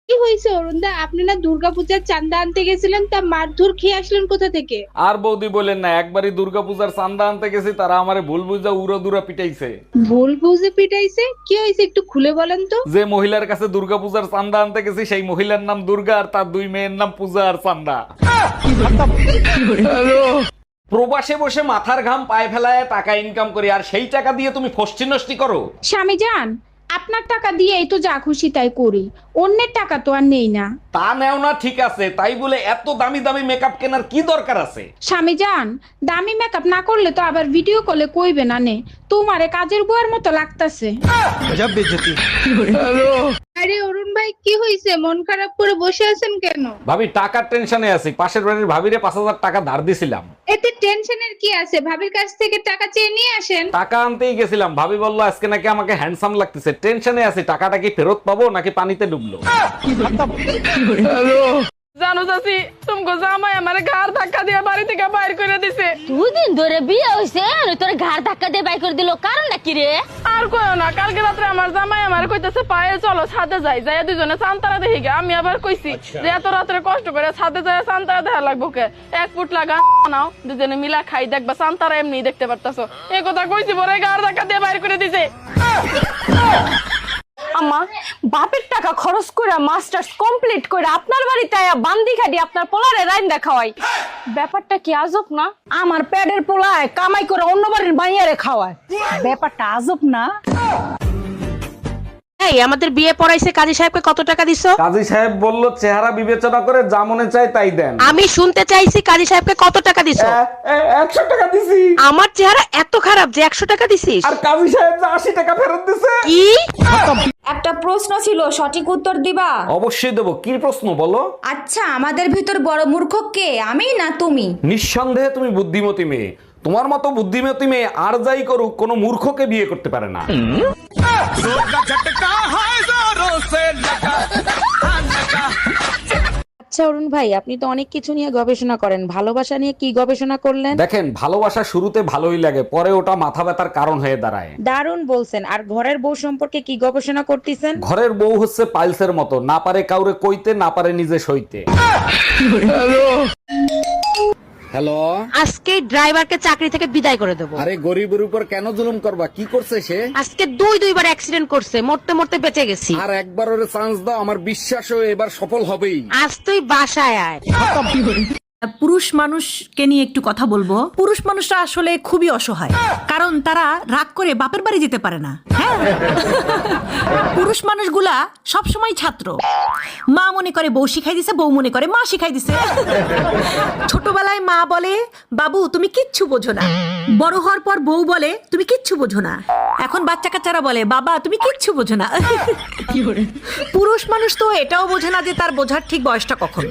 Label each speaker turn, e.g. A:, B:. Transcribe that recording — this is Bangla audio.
A: কি হয়েছে অরুণদা? আপনি না দুর্গাপূজার চাঁদা আনতে গেছিলেন, তা মারধর খেয়ে আসলেন কোথা থেকে?
B: আর বৌদি বলেন না, একবারই দুর্গাপূজার চাঁদা আনতে গেছি, তারা আমারে ভুল বুঝা উড়াদুরা পিটাইছে।
A: ভুল বুঝে পিটাইছে? কি হয়েছে একটু খুলে বলেন তো।
B: যে মহিলার কাছে দুর্গাপূজার চাঁদা আনতে গেছি, সেই মহিলার নাম দুর্গা আর তার দুই মেয়ের নাম পূজা আর চাঁদা। প্রবাসে বসে মাথার ঘাম পায়ে ফেলায় টাকা ইনকাম করি, আর সেই টাকা দিয়ে তুমি ফষ্টি নষ্টি করো।
A: স্বামী যান, আপনার টাকা দিয়েই তো যা খুশি তাই করি, অন্যের টাকা তো আর নেই না।
B: তা নেও না ঠিক আছে, তাই বলে এত দামি দামি মেকআপ কেনার কি দরকার আছে?
A: স্বামী যান, দামি মেকআপ না করলে তো আবার ভিডিও কলে কইবে না নে, তোমারে কাজের বুয়ার মতো লাগতাছে। আরে অরুণ ভাই, কি হয়েছে? মন খারাপ করে বসে আছেন কেন?
B: ভাবি টাকার টেনশনে আছি, পাশের বাড়ির ভাবিরে 5,000 টাকা ধার দিছিলাম।
A: এতে টেনশনের কি আছে? ভাবির কাছ থেকে টাকা চেয়ে নিয়ে আসেন।
B: টাকা আনতেই গেছিলাম, ভাবি বললো আজকে নাকি আমাকে হ্যান্ডসাম লাগতেছে। টেনশনে আছি, টাকাটা কি ফেরত পাবো নাকি পানিতে ডুবলো।
C: জানো চাচি, তোমাকে জামাই আমার ঘাড় ধাক্কা দিয়ে বাড়ি থেকে বাইর করে দিছে।
D: 2 দিন ধরে বিয়ে হইছে আর তোর ঘাড় ধাক্কা দিয়ে বাই করে দিল, কারণটা কি রে?
C: আর কইও না, কালকে রাত্রে আমার জামাই আমার কইতেছে পায়ে চলো ছাদে যাই, যাই দুজনে সান্তারা দেখি গে। আমি আবার কইছি যে এত রাত্রে কষ্ট করে ছাদে যায় সান্তারা দেখা লাগবো কে, 1 ফুট লাগা নাও দুজনে মিলা খাই, দেখবা সান্তারা এমনি দেখতে পারতাছো। এই কথা কইছি পরে ঘাড় ধাক্কা দিয়ে বাইর করে দিছে।
D: আম্মা, বাপের টাকা খরচ করে মাস্টার্স কমপ্লিট করে আপনার বাড়িতে আয়া বান্দি খাটি আপনার পোলারে রাইন্দা খাওয়াই, ব্যাপারটা কি আজব না?
E: আমার পেটের পোলায় কামাই করে অন্য বাড়ির মাইয়ারে খাওয়ায়, ব্যাপারটা আজব না?
F: এই আমাদের বিয়ে পড়াইছে কাজী সাহেবকে কত টাকা দিছো?
B: কাজী সাহেব বলল চেহারা বিবেচনা করে যা মনে চায় তাই দেন।
F: আমি শুনতে চাইছি কাজী সাহেবকে কত টাকা দিছো?
B: 100 টাকা দিছি।
F: আমার চেহারা এত খারাপ যে 100 টাকা দিছিস?
B: আর কাজী সাহেব যে 80 টাকা ফেরত দিছে।
F: কি?
G: একটা প্রশ্ন ছিল, সঠিক উত্তর দিবা?
B: অবশ্যই দেবো, কি প্রশ্ন বলো।
G: আচ্ছা, আমাদের ভিতর বড় মূর্খ কে, আমি না তুমি?
B: নিঃসন্দেহে তুমি বুদ্ধিমতী মেয়ে। তোমার মতো বুদ্ধিমতী মেয়ে আর যাই করুক কোনো মূর্খকে বিয়ে করতে পারে না।
F: আচ্ছা অরুণ ভাই, আপনি তো অনেক কিছু নিয়ে গবেষণা করেন, ভালোবাসা নিয়ে কি গবেষণা করলেন?
B: দেখেন, ভালোবাসা শুরুতে ভালোই লাগে, পরে ওটা মাথা ব্যথার কারণ হয়ে দাঁড়ায়।
F: দারুণ বলছেন। আর ঘরের বউ সম্পর্কে কি গবেষণা করতেছেন?
B: ঘরের বউ হচ্ছে পাইলসের মতো, না পারে কাউরে কইতে, না পারে নিজে সইতে। হ্যালো,
F: আজকে ড্রাইভারকে চাকরি থেকে বিদায় করে দেবো।
B: আরে গরিবের উপর কেন জুলুম করবা? কি করছে সে?
F: আজকে দুইবার অ্যাক্সিডেন্ট করছে, মরতে মরতে বেঁচে গেছি।
B: আর একবার ওরে চান্স দাও, আমার বিশ্বাস ও এবার সফল হবেই।
F: আজ তুই বাসায় আয়।
E: পুরুষ মানুষকে নিয়ে একটু কথা বলবো। পুরুষ মানুষরা আসলে খুবই অসহায়, কারণ তারা রাগ করে বাপের বাড়ি যেতে পারে না। হ্যাঁ, পুরুষ মানুষগুলা সবসময় ছাত্র, মা মনে করে বউ শিখাই দিছে, বউ মনে করে মা শিখাই দিছে। ছোটবেলায় মা বলে বাবু তুমি কিচ্ছু বোঝো না, বড় হওয়ার পর বউ বলে তুমি কিচ্ছু বোঝো না, এখন বাচ্চা কাচ্চারা বলে বাবা তুমি কিচ্ছু বোঝো না। পুরুষ মানুষ তো এটাও বোঝে না যে তার বোঝার ঠিক বয়সটা কখন।